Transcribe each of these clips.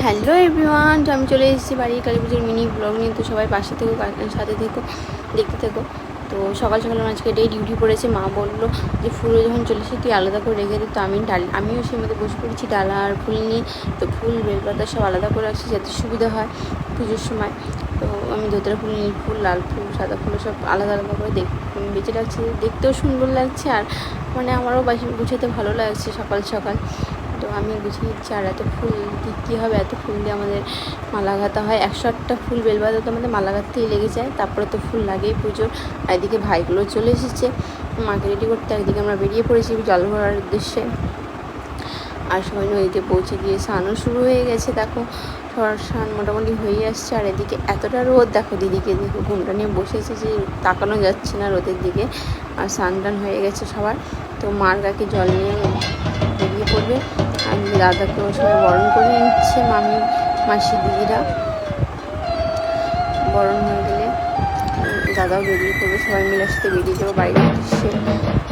Hello everyone, তো আমি চলে এসেছি বাড়ি কালী পুজোর মিনি ব্লগ নিয়ে। তো সবাই পাশে থেকো, সাথে থেকো, দেখতে থেকো। তো সকাল সকাল আমার আজকে ডেই ডিউটি পড়েছে। মা বললো যে ফুলও যখন চলে এসে তুই আলাদা করে রেখে দিই। তো আমিও সেই মধ্যে বসে পড়েছি ডালা আর ফুল নিয়ে। তো ফুল বেলপাতা সব আলাদা করে রাখছি যাতে সুবিধা হয় পুজোর সময়। তো আমি দোতরা ফুল, নীল ফুল, লাল ফুল, সাদা ফুল সব আলাদা আলাদা করে বেঁচে রাখছি। দেখতেও সুন্দর লাগছে আর মানে আমারও গুছাতে ভালো লাগছে সকাল সকাল। তো আমি গুছিয়ে নিচ্ছি। আর এত ফুল কী হবে, এত ফুল দিয়ে আমাদের মালা গাঁথা হয়। 108টা ফুল বেলপাতা তো আমাদের মালা গাঁথতেই লেগে যায়। তারপরে তো ফুল লাগেই পুজোর। আর এদিকে ভাইগুলো চলে এসেছে মাকে রেডি করতে। একদিকে আমরা বেরিয়ে পড়েছি জল ভরার উদ্দেশ্যে। আর সবাই নদীতে পৌঁছে গিয়ে স্নানও শুরু হয়ে গেছে। দেখো সবার স্নান মোটামুটি হয়ে আসছে। আর এদিকে এতটা রোদ, দেখো দিদিকে দেখো ঘুমটা নিয়ে বসেছে যে তাকানো যাচ্ছে না রোদের দিকে। আর স্নান টান হয়ে গেছে সবার। তো মার গাকে জল নিয়ে বেরিয়ে পড়বে। আর দাদাকে ওর সবাই বরণ করে নিচ্ছে, মাসি দিদিরা বরণ হয়ে গেলে দাদাও বেরিয়ে পড়বে। সবাই মিলে সাথে বেরিয়ে যাবো বাড়ির উদ্দেশ্যে।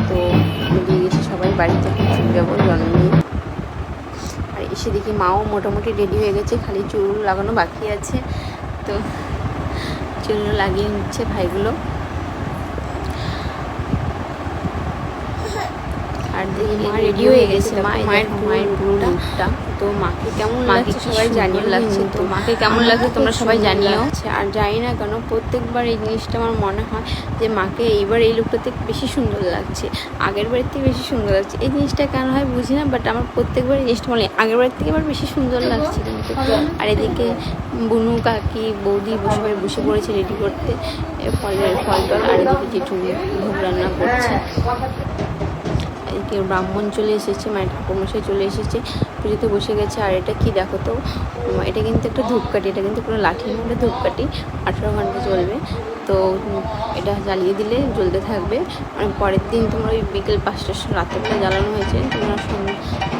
তো বেরিয়ে গেছে সবাই বাড়িতে, চলে যাবো জল নিয়ে। আর এসে দেখি মাও মোটামুটি রেডি হয়ে গেছে, খালি চুল লাগানো বাকি আছে। তো চুল লাগিয়ে নিচ্ছে ভাইগুলো। আর দেখি মা রেডি হয়ে গেছে। মায়ের পুরো লুকটা। তো মাকে কেমন লাগছে সবাই জানিয়ে লাগছে। তো মাকে কেমন লাগছে তোমরা সবাই জানিও। আর জানি না কেন প্রত্যেকবার এই জিনিসটা আমার মনে হয় যে মাকে এইবার এই লুকটাতে বেশি সুন্দর লাগছে, আগের বাড়ির থেকে বেশি সুন্দর লাগছে। এই জিনিসটা কেন হয় বুঝি না, বাট আমার প্রত্যেকবার এই জিনিসটা মনে হয় আগের বাড়ির থেকে এবার বেশি সুন্দর লাগছে কিন্তু। আর এদিকে বুনু কাকি বৌদি সবাই বসে পড়েছে রেডি করতে ফল টল। আর এদিকে জেঠু ভোগ রান্না করছে। এদিকে ব্রাহ্মণ চলে এসেছে, মায়ের ঠাকুরমশাই চলে এসেছে, পুজোতে বসে গেছে। আর এটা কি দেখো তো, এটা কিন্তু একটা ধূপকাঠি, এটা কিন্তু কোনো লাঠির মধ্যে ধূপকাঠি 18 ঘন্টা চলবে। তো এটা জ্বালিয়ে দিলে জ্বলতে থাকবে। মানে পরের দিন তোমার ওই বিকেল 5টার সময় রাত্রেবেলা জ্বালানো হয়েছে, তোমরা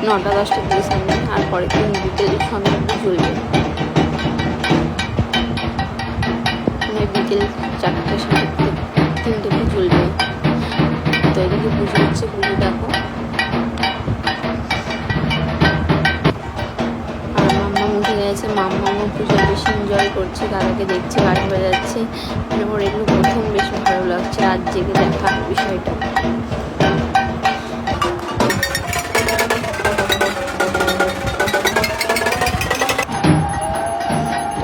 9টা 10টার দিকে সামনে। আর পরের দিন বিকেল সন্ধ্যা জ্বলবে, বিকেল 4টে 3টেতে জ্বলবে। তো এদিকে পুজো হচ্ছে, পুজো দেখো। আর মাম্মা উঠে গেছে, মাম্মাও পুজো বেশি এনজয় করছে, দাদাকে দেখছে, গান বাজাচ্ছে। মানে ওর এগুলো প্রথম বেশি ভালো লাগছে আজ জেগে দেখা বিষয়টা।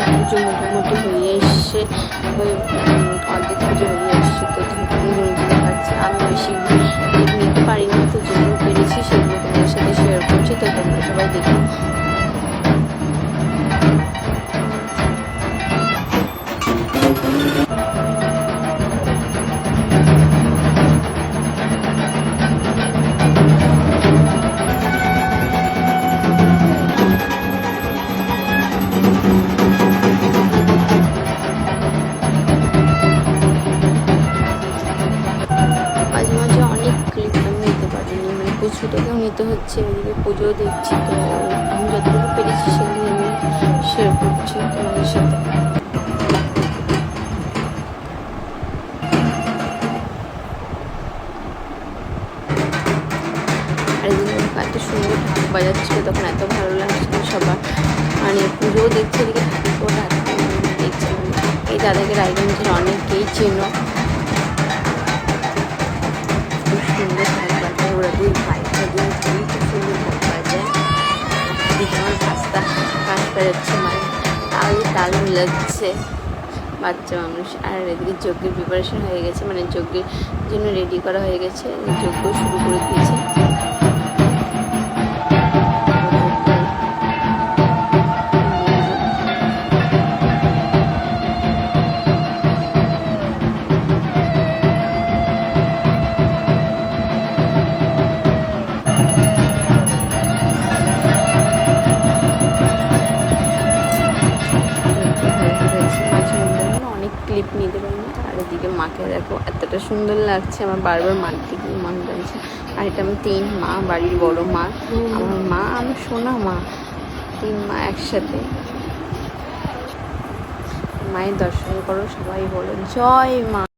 পুজো মোটামুটি হয়ে এসছে, অর্ধেক পুজো হয়ে এসছে। তো পুজো দেখাচ্ছে। আমি বেশি নিতে পারিনি, তো যেগুলো পেরেছি সেগুলো তোমাদের সাথে শেয়ার করছি। তো তোমরা সবাই দেখো। মাঝে মাঝে অনেক ক্লিপ আমি নিতে পারিনি, মানে পুজোটাকেও নিতে হচ্ছে, এদিকে পুজোও দেখছি। তো আমি যতটুকু পেরেছি সেগুলো আমি শেয়ার করছি তোমাদের সাথে। আর এদিকে এত সুন্দর ঢাক বাজাচ্ছিল, তখন এত ভালো লাগছিল সবার। মানে পুজোও দেখছে, এদিকে ঠাকুরও দেখছে। এই দাদাকে রায়গঞ্জের অনেকেই চেনো, খুব সুন্দর ঢাক বাজায় ওরা দুই ভাই, খুব সুন্দর ঢাক বাজায়। এদিকে আমার কাজ বাজাচ্ছে, মানে তাল মিলাচ্ছে বাচ্চা মানুষ। আর এদিকে যজ্ঞের প্রিপারেশন হয়ে গেছে, মানে যজ্ঞের জন্য রেডি করা হয়ে গেছে, যজ্ঞ শুরু করে দিয়েছে। ক্লিপ নিতে পারিনি। আর এদিকে মাকে দেখো এতটা সুন্দর লাগছে, আমার বারবার মার দিকে মন টানছে। আর এটা আমি 3 মা, বাড়ির বড় মা, আমার মা, আমার সোনা মা, 3 মা একসাথে। মায়ের দর্শন করো, সবাই বলো জয় মা।